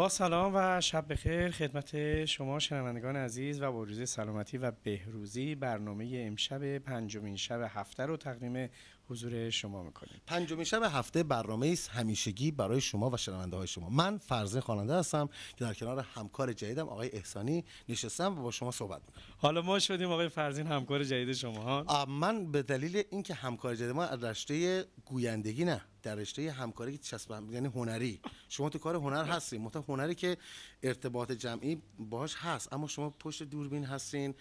با سلام و شب بخیر خدمت شما شنوندگان عزیز و با آرزوی سلامتی و بهروزی برنامه امشب پنجمین شب هفته رو تقدیم حضور شما میکنیم. پنجمین شب هفته برنامه است همیشگی برای شما و شنونده های شما. من فرزین خواننده هستم که در کنار همکار جدیدم آقای احسانی نشستم و با شما صحبت میکنم. حالا ما شدیم آقای فرزین همکار جدید شما ها. من به دلیل اینکه همکار جدید ما در رشته گویندگی نه، در رشته همکاری که چسب یعنی هنری. شما تو کار هنر هستین، مطلب هنری که ارتباط جمعی باهاش هست، اما شما پشت دوربین هستین.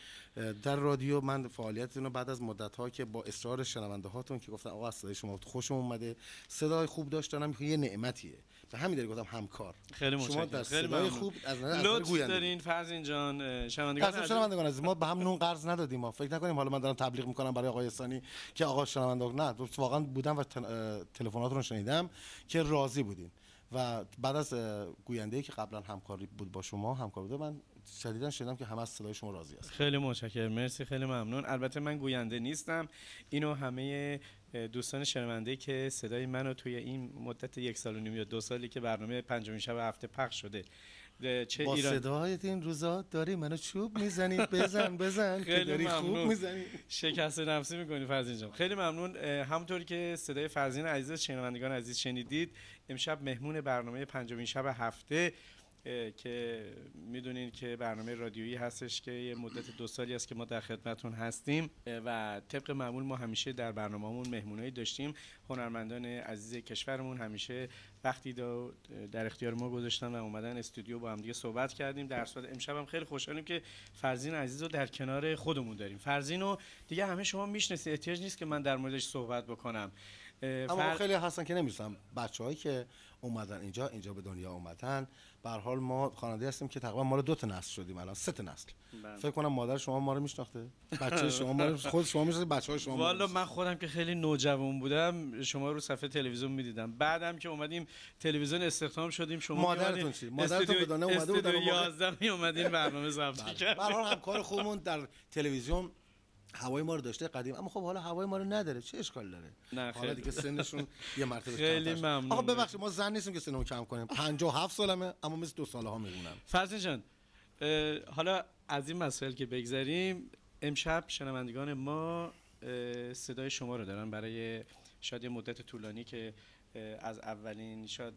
در رادیو من فعالیتتون رو بعد از مدت ها که با اصرار شنونده هاتون که گفتن آقا صدای شما خوشم اومده، صدای خوب داشتن یه نعمتیه، به همین دلیل گفتم همکار. خیلی متشکرم. شما در صدای خوب از لطف دارین فرزین جان. شنوندگان عزیز، ما به هم نون قرض ندادیم، ما فکر نکنیم حالا من دارم تبلیغ میکنم برای آقای احسانی که آقا شنونده نه، واقعا بودم و تلفنات رو شنیدم که راضی بودین و بعد از گوینده‌ای که قبلا همکاری بود با شما همکار بوده، من شدیداً شنیدم که همه از صدای شما راضی هستن. خیلی متشکرم، مرسی، خیلی ممنون. البته من گوینده نیستم، اینو همه دوستان شنونده که صدای منو توی این مدت 1 سال و نیم یا 2 سالی که برنامه پنجمین شب هفته پخش شده چه با صدایت این روزا داری منو چوب میزنی، بزن که داری خوب میزنی، شکست نفسی میکنی فرزین جان. خیلی ممنون. همونطوری که صدای فرزین عزیز شنوندگان عزیز شنیدید، امشب مهمون برنامه پنجمین شب هفته که میدونین که برنامه رادیویی هستش که یه مدت 2 سالی است که ما در خدمتون هستیم و طبق معمول ما همیشه در برنامه‌مون مهمونایی داشتیم. هنرمندان عزیز کشورمون همیشه وقتی در اختیار ما گذاشتن و اومدن استودیو با هم دیگه صحبت کردیم. در صورت امشب هم خیلی خوشحالیم که فرزین عزیز رو در کنار خودمون داریم. فرزین رو دیگه همه شما میشناسید، احتیاج نیست که من در موردش صحبت بکنم. اما خیلی هستن که نمی‌دونم، بچه‌هایی که اومدن اینجا به دنیا اومدن. به هر حال ما خواننده هستیم که تقریبا ما رو 2 تا نسل شدیم، الان 3 تا نسل. فکر کنم مادر شما ما رو میشناخته، بچه شما ما رو، خود شما میشناسید، بچه‌های شما. والا من خودم که خیلی نوجوان بودم شما رو صفحه تلویزیون میدیدم، بعدم که اومدیم تلویزیون استخدام شدیم شما مادرتون چی؟ مادرتون به دنیا اومده بود در 11 می اومدین برنامه ضبط کردیم. به هر حال همکار خوبمون در تلویزیون هوای ما رو داشته قدیم، اما خب حالا هوای ما رو نداره، چه اشکال داره؟ نه حالا دیگه سنشون یه مرتبه خیلی ممنون. آقا ببخشید ما زن نیستیم که سنمو کم کنیم، 57 سالمه اما مثل 2 ساله ها میمونم. فرزین جان، حالا از این مسائل که بگذریم، امشب شنوندگان ما صدای شما رو دارن برای شاید یه مدت طولانی که از اولین شاید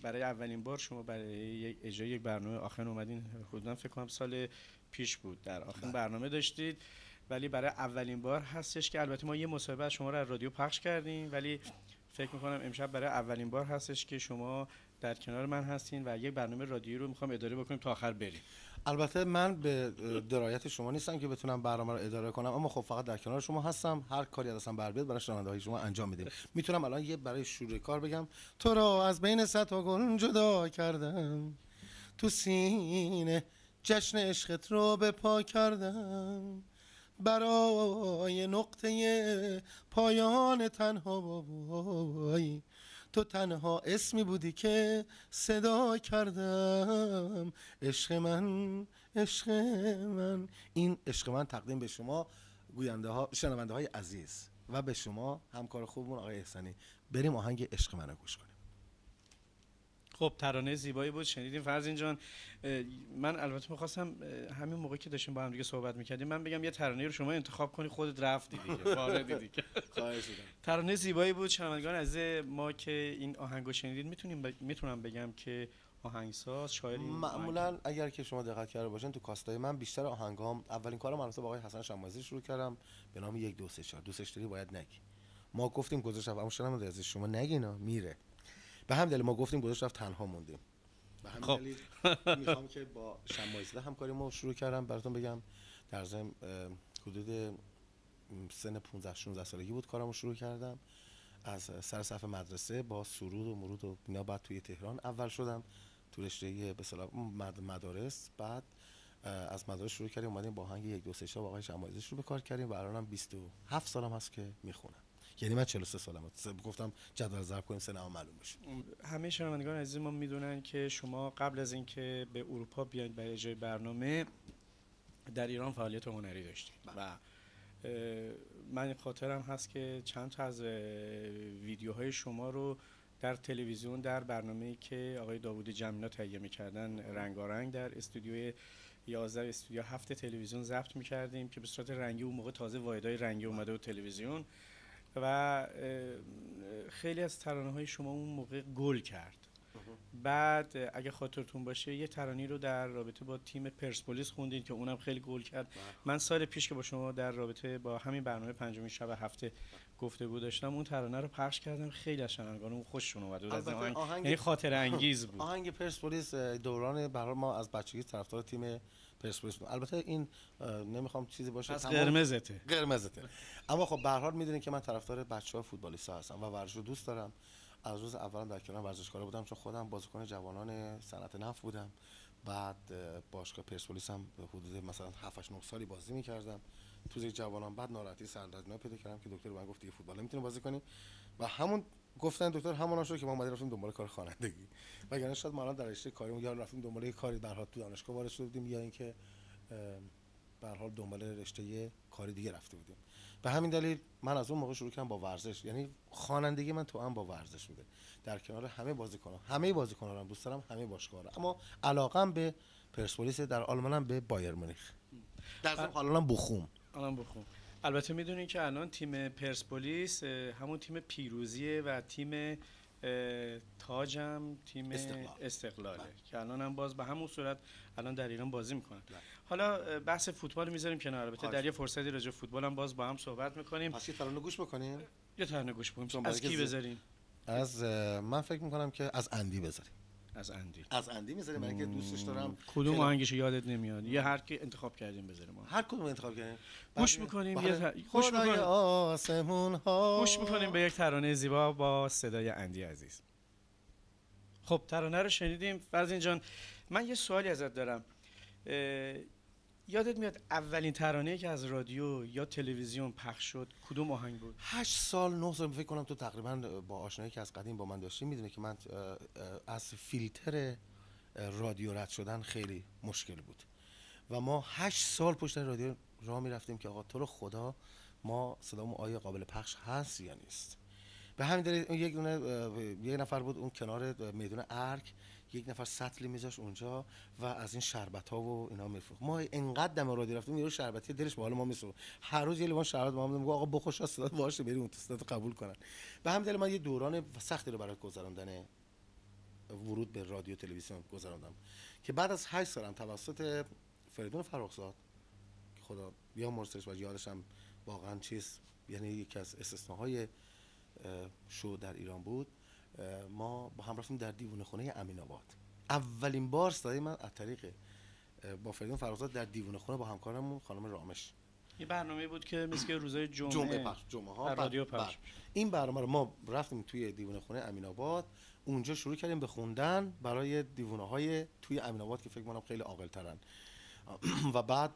برای اولین بار شما برای اجرای یک برنامه آخرین اومدین، حدودا فکر کنم سال پیش بود در آخرین برنامه داشتید، ولی برای اولین بار هستش که البته ما یه مصاحبه از شما رو از رادیو پخش کردیم، ولی فکر میکنم امشب برای اولین بار هستش که شما در کنار من هستین و یک برنامه رادیویی رو میخوام اداره بکنیم تا آخر بریم. البته من به درایت شما نیستم که بتونم برنامه رو اداره کنم، اما خب فقط در کنار شما هستم، هر کاری ازم بر بیاد برای شنونده های شما انجام میدیم. میتونم الان یه برای شروع کار بگم تو را از بین 100 تا گل جدا کردم، تو سینه جشن عشقت رو به پا کردم، برای نقطه پایان تنهایی تو تنها اسمی بودی که صدا کردم. عشق من عشق من. این عشق من تقدیم به شما گوینده ها، شنونده های عزیز و به شما همکار خوبمون آقای احسانی. بریم آهنگ عشق منو گوش کنیم. خب ترانه زیبایی بود، شنیدیم فرزین جان. من البته می‌خواستم همین موقعی که داشتیم با هم دیگه صحبت می‌کردیم من بگم یه ترانه رو شما انتخاب کنی، خودت رفتی دیگه، واردی دیگه. خواهش می‌کنم. ترانه زیبایی بود. شنوندگان عزیز ما که این آهنگو شنیدید میتونم بگم که آهنگساز شاعر معمولا اگر که شما دقت کرده باشین تو کاستای من بیشتر آهنگام اولین کارم البته با آقای حسن شمایزی شروع کردم به نام 1 2 3 4. دوستش داری باید نگی. ما گفتیم گذاشت اما شما از شما نگینا میره. به همین دلیل ما گفتیم گذاشت رفت تنها موندیم. به همین دلیل میخوام که با شمایزی همکاری ما شروع کردم. براتون بگم در ضمن حدود سن 15 16 سالگی بود کارمو شروع کردم. از سر صف مدرسه با سرود و مرود و اینا بعد توی تهران اول شدم تو رشته به اصطلاح مدارس. بعد از مدارس شروع کردیم اومدیم با آهنگ 1 2 3 4 با آقای شمایزی شروع به کار کردیم و الانم 27 سالم هست که میخونم. یعنی من 43 سالمه. گفتم جدول ضرب کنیم سنم معلوم بشه. همه شنوندگان عزیز ما میدونن که شما قبل از اینکه به اروپا بیاید برای اجرای برنامه در ایران فعالیت هنری داشتید و من خاطرم هست که چند تا از ویدیوهای شما رو در تلویزیون در برنامه‌ای که آقای داوود جمیلا تهیه می‌کردن رنگارنگ در استودیوی 11 استودیو 7 تلویزیون ضبط می‌کردیم که به صورت رنگی اون موقع تازه واحدهای رنگی اومده بود تلویزیون و خیلی از ترانه‌های شما اون موقع گل کرد. بعد اگه خاطرتون باشه یه ترانه‌ای رو در رابطه با تیم پرسپولیس خوندین که اونم خیلی گل کرد. من سال پیش که با شما در رابطه با همین برنامه پنجمین شب هفته گفتگو داشتم اون ترانه رو پخش کردم، خیلی از شنوندگان خوششون اومد و از این آهنگ یعنی خاطره انگیز بود. آهنگ پرسپولیس دوران به هر حال ما از بچگی طرفدار تیم پرسپولیس بود. البته این نمیخوام چیزی باشه از قرمزته اما خب به هر حال میدونین که من طرفدار بچه‌ها فوتبالیستا هستم و ورزش رو دوست دارم. از روز اولم در کنار ورزشکارا بودم چون خودم بازیکن جوانان صنعت نفت بودم. بعد باشگاه پرسپولیس هم حدود مثلا 7 8 9 سالی بازی می‌کردم تو زیر جوانان. بعد ناراحتی سردردی پیدا کردم که دکتر من گفت دیگه فوتبال نمیتونی بازی کنی و همون گفتن دکتر همون شد که ما اومدیم رفتیم دنبال کار خوانندگی. وگرنه شاید ما الان در رشته کاری یا رفتیم دنبال یه کاری به هر حال تو دانشگاه وارد شده بودیم یا اینکه به هر حال دنبال رشته کاری دیگه رفته بودیم. به همین دلیل من از اون موقع شروع کردم با ورزش، یعنی خوانندگی من تو هم با ورزش بوده در کنار همه بازیکن‌ها رو دوست دارم، همه باشگاه‌ها رو، اما علاقم به پرسپولیس، در آلمانم به بایر مونیخ، در ضمن حالا بخوم. البته میدونین که الان تیم پرسپولیس همون تیم پیروزیه و تیم تاجم تیم استقلاله که الان هم باز به همون صورت الان در ایران بازی میکنن. حالا بحث فوتبال میذاریم کنار، البته در یه فرصتی راجع به فوتبال هم باز با هم صحبت میکنیم. پس یه ترانه گوش بکنیم. یه ترانه گوش بکنیم. از کی بذاریم؟ از من فکر میکنم که از اندی بذاریم. از اندی میذاریم، من که دوستش دارم. کدوم آهنگش یادت نمیاد؟ یه هر کی انتخاب کردیم بذاریم. هر کدوم انتخاب کردیم. گوش میکنیم. گوش میکنیم به یک ترانه زیبا با صدای اندی عزیز. خب ترانه رو شنیدیم. فرزین جان من یه سوالی ازت دارم. یادت میاد اولین ترانه‌ای که از رادیو یا تلویزیون پخش شد کدوم آهنگ بود؟ 8 سال 9 سال فکر کنم تو تقریبا با آشنایی که از قدیم با من داشتی میدونه که من از فیلتر رادیو رد شدن خیلی مشکل بود و ما 8 سال پشت رادیو راه میرفتیم که آقا تو رو خدا ما صدامون آیا قابل پخش هست یا نیست. به همین دلیل یک نفر بود اون کنار میدون ارک، یک نفر سطلی میذاش اونجا و از این شربت ها و اینا میفروخت. ما انقدر دم رادیو رفتیم یارو شربتی دلش به حال ما میسوزه، هر روز یه لیوان شربت ما میگه آقا بخوش از صدا باشه بریم اون صدا قبول کنن. به همین دلیل من یه دوران سختی رو برای گذراندن ورود به رادیو تلویزیون گذراندم که بعد از 8 سالم توسط فریدون فرخزاد خدا بیامرزش و یادشم واقعا چیز، یعنی یکی از استثناهای شو در ایران بود، ما با هم رفتیم در دیوونه خونه امین آباد. اولین بار صدای من از طریق با فریدون فرخزاد در دیوونه خونه با همکارمون خانم رامش، این برنامه بود که مثل روزای جمعه ها رادیو پخش. این برنامه رو ما رفتیم توی دیوونه خونه امین آباد، اونجا شروع کردیم به خوندن برای دیوونه های توی امین آباد که فکر کنم خیلی عاقل ترن و بعد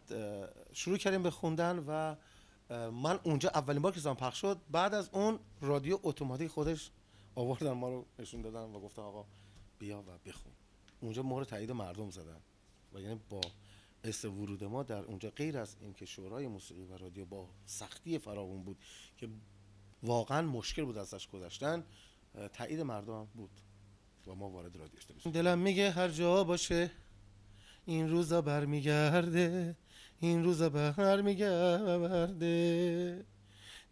شروع کردیم به خوندن و من اونجا اولین بار که صدام پخش شد، بعد از اون رادیو اتوماتیک خودش آوردن ما رو نشون دادن و گفتن آقا بیا و بخون. اونجا مهر تایید مردم زدن و یعنی با ورود ما در اونجا غیر از اینکه شورای موسیقی و رادیو با سختی فراوان بود که واقعا مشکل بود ازش گذشتن، تایید مردم هم بود و ما وارد رادیو شدیم. دلم میگه هر جا باشه این روزا برمیگرده، این روزا برمیگرده،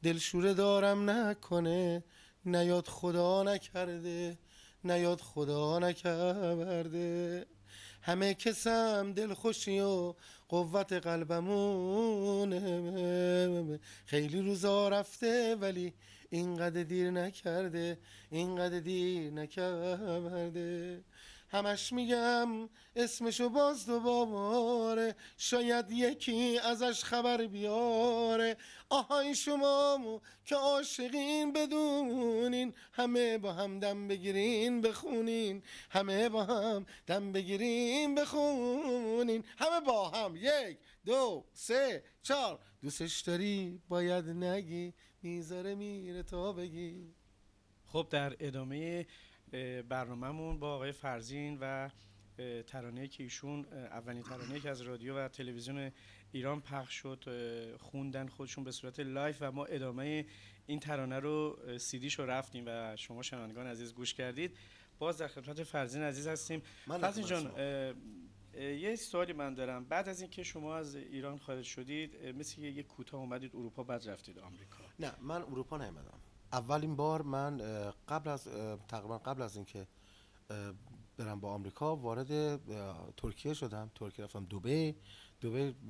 دلشوره دارم نکنه نیاد خدا نکرده، نیاد خدا نکرده، همه کسم دل خوشی و قوت قلبمونه، خیلی روزا رفته ولی اینقدر دیر نکرده، اینقدر دیر نکرده، همش میگم اسمشو باز دوباره شاید یکی ازش خبر بیاره، آهای شما که عاشقین بدونین همه با هم دم بگیرین بخونین، همه با هم دم بگیرین بخونین، همه با هم 1 2 3 4 دوستش داری باید نگی میذاره میره تا بگی. خب در ادامه برنامه‌مون با آقای فرزین و ترانه‌ای که ایشون اولین ترانه‌ای که از رادیو و تلویزیون ایران پخش شد خوندن خودشون به صورت لایو و ما ادامه این ترانه رو سیدیشو رفتیم و شما شنوندگان عزیز گوش کردید. باز در خدمت فرزین عزیز هستیم. فرزین جان یه سوالی من دارم. بعد از اینکه شما از ایران خارج شدید مثل که یه کوتاه اومدید اروپا بعد رفتید آمریکا. نه من اروپا نیومدم. اولین بار من تقریبا قبل از اینکه برم با آمریکا وارد ترکیه شدم. ترکیه رفتم دبی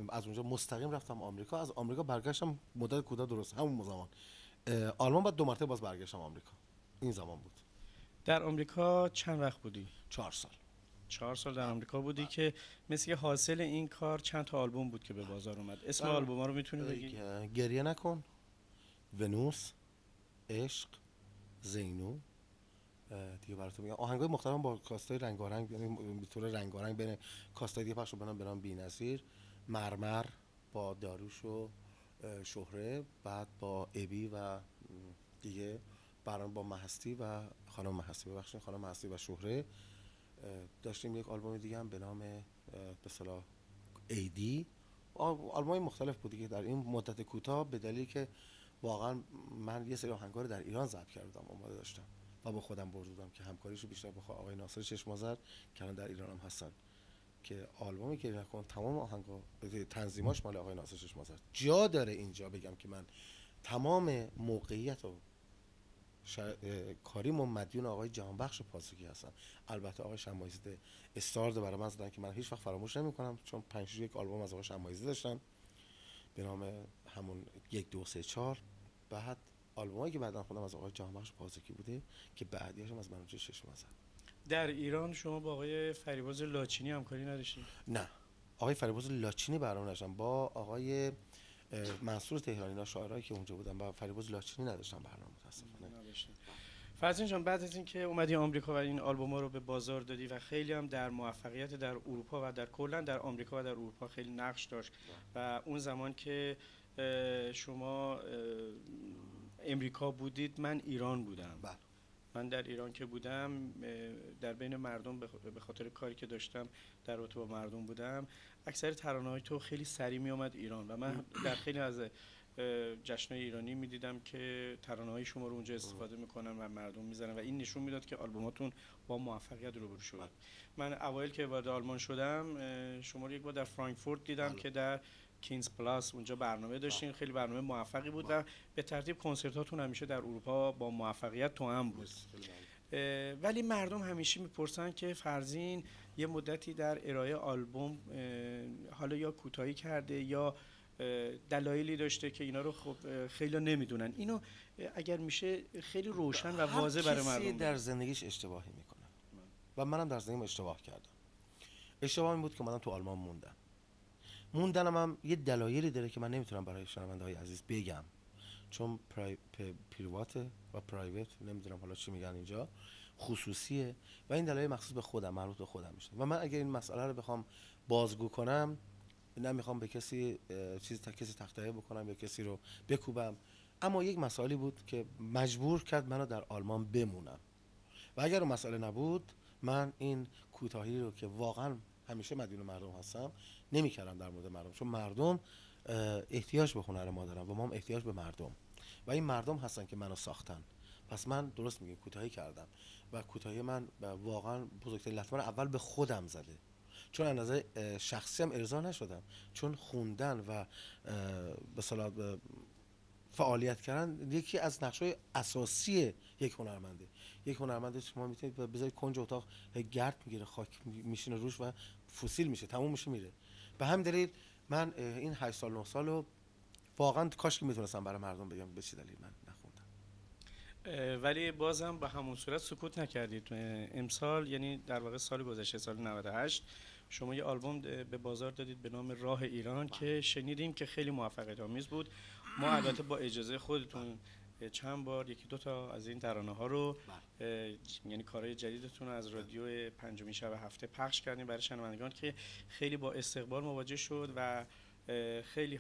از اونجا مستقیم رفتم آمریکا. از آمریکا برگشتم مدت کوتاه درست همون زمان آلمان. بعد 2 مرتبه باز برگشتم آمریکا. این زمان بود. در آمریکا چند وقت بودی؟ 4 سال. 4 سال در آمریکا بودی که مثل که حاصل این کار چند تا آلبوم بود که به بازار اومد. اسم آلبوم‌ها رو میتونی بگی؟ گریه نکن، ونوس، عشق، زینو، دیگه براتون میگم آهنگای مختلف با کاستای رنگارنگ، یعنی به طور رنگارنگ بین کاستای دیگه پخش شدن به نام بی‌نظیر، مرمر با داروش و شهره، بعد با ابی و دیگه برام با مهستی و خانم مهستی و شهره. داشتیم یک آلبوم دیگه هم به نام به اصطلاح ایدی. آلبومای مختلف بود دیگه در این مدت کوتاه، به دلیلی که واقعا من یه سری آهنگا رو در ایران ضبط کردم آماده داشتم و با خودم بردم که همکاریشو بیشتر با آقای ناصر چشم‌آذر که الان در ایران هم هستن، که آلبومی که نکن تمام آهنگا تنظیماش مال آقای ناصر چشم‌آذر. جا داره اینجا بگم که من تمام موقعیت و کاریم و مدیون آقای جهانبخش پاسکی هستم. البته آقای شمایزاده استارد برای من زدن که من هیچ وقت فراموش نمی‌کنم، چون 5 یک آلبوم از آقای شمایزاده داشتن به نام همون 1 2 3 4. بعد آلبومی که بعداً خوندم از آقای جهانبخش پاسکی بوده که بعدیاشم از منوچهر چشم‌آذر. در ایران شما با آقای فریبرز لاچینی همکاری نداشتید؟ نه، آقای فریبرز لاچینی برنامه داشتم. با آقای منصور تهرانی شاعرایی که اونجا بودن با فریبرز لاچینی نداشتم برنامه متاسفانه. نداشتید. فرزین جان بعد از اینکه اومدی آمریکا و این آلبوم‌ها رو به بازار دادی و خیلی هم در موفقیت در اروپا و در کلا در آمریکا و در اروپا خیلی نقش داشت و اون زمان که شما امریکا بودید من ایران بودم. بله. من در ایران که بودم در بین مردم به خاطر کاری که داشتم در رابطه با مردم بودم، اکثر ترانه‌های تو خیلی سریع می اومد ایران و من در خیلی از جشن‌های ایرانی می‌دیدم که ترانه‌های شما رو اونجا استفاده می‌کنن و مردم می‌زنن و این نشون میداد که آلبوماتون با موفقیت روبرو شده. من اوایل که وارد آلمان شدم شما رو یک بار در فرانکفورت دیدم که در کینز پلاس اونجا برنامه داشتین، خیلی برنامه موفقی بود و به ترتیب کنسرتاتون همیشه در اروپا با موفقیت توأم بود. ولی مردم همیشه میپرسن که فرزین یه مدتی در ارائه آلبوم حالا یا کوتاهی کرده یا دلایلی داشته که اینا رو خب خیلی نمیدونن. اینو اگر میشه خیلی روشن و واضح برای مردم کسی در زندگیش اشتباهی میکنه و منم در زندگیم اشتباه کردم. اشتباه این بود که منم تو آلمان موندنم هم یه دلایلی داره که من نمیتونم برای شنونده‌های عزیز بگم، چون پریواته و پرایوت، نمیدونم حالا چی میگن اینجا، خصوصیه و این دلایل مخصوص به خودم، مربوط به خودم میشه و من اگر این مسئله رو بخوام بازگو کنم نمیخوام به کسی کسی تخطئه بکنم یا کسی رو بکوبم، اما یک مسئله بود که مجبور کرد منو در آلمان بمونم و اگر اون مسئله نبود من این کوتاهی رو که واقعا همیشه مدیون مردم هستم نمی‌کردم در مورد مردم، چون مردم احتیاج به هنر ما دارن و ما هم احتیاج به مردم و این مردم هستن که منو ساختن. پس من درست میگم کوتاهی کردم و کوتاهی من واقعا بزرگترین لطمه اول به خودم زده، چون از نظر شخصی هم ارضا نشدم، چون خوندن و به اصطلاح فعالیت کردن یکی از نقش‌های اساسی یک هنرمنده. یک هنرمند شما میتونید بذارید کنج اتاق گرد میگیره، خاک میشینه روش و فسیل میشه، تموم میشه میره. به همین دلیل من این 8 سال 9 سالو واقعا کاش که میتونستم برای مردم بگم به چه دلیل من نخوندم. ولی بازم به همون صورت سکوت نکردید. امسال یعنی در واقع سال گذشته سال 98 شما یه آلبوم به بازار دادید به نام راه ایران که شنیدیم که خیلی موفقیت آمیز بود. ما البته با اجازه خودتون چند بار یکی دو تا از این ترانه ها رو یعنی کارهای جدیدتون رو از رادیو پنجمین شب هفته پخش کردیم برای شنوندگان که خیلی با استقبال مواجه شد و خیلی